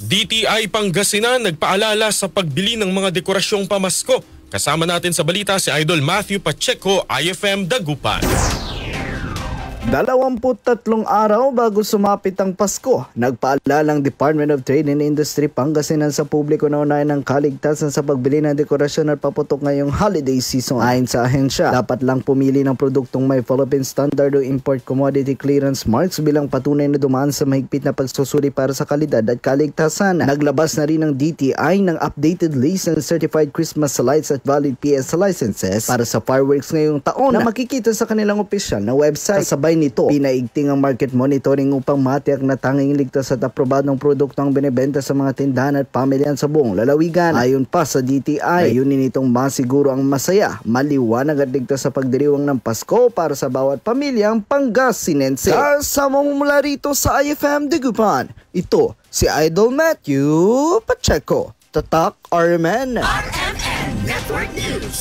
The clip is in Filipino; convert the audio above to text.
DTI Pangasinan nagpaalala sa pagbili ng mga dekorasyong pamasko. Kasama natin sa balita si Idol Matthew Pacheco, IFM Dagupan. 23 araw bago sumapit ang Pasko, nagpaalala ang Department of Trade and Industry Pangasinan sa publiko na unahin ng kaligtasan sa pagbili ng dekorasyon at paputok ngayong holiday season. Ayon sa ahensya, dapat lang pumili ng produktong may Philippine Standard o Import Commodity Clearance Marks bilang patunay na dumaan sa mahigpit na pagsusuri para sa kalidad at kaligtasan. Naglabas na rin ng DTI ng updated list ng certified Christmas lights at valid PS licenses para sa fireworks ngayong taon na makikita sa kanilang opisyal na website. Kasabay nito, pinaigting ang market monitoring upang matiyak na tanging ligtas at aprobadong produkto ang binebenta sa mga tindahan at pamilyan sa buong lalawigan. Ayon pa sa DTI, layunin nitong masiguro ang masaya, maliwanag at ligtas sa pagdiriwang ng Pasko para sa bawat pamilyang Pangasinense. Kasama mo mula rito sa IFM Dagupan, ito si Idol Matthew Pacheco, Tatak RMN. RMN Network News.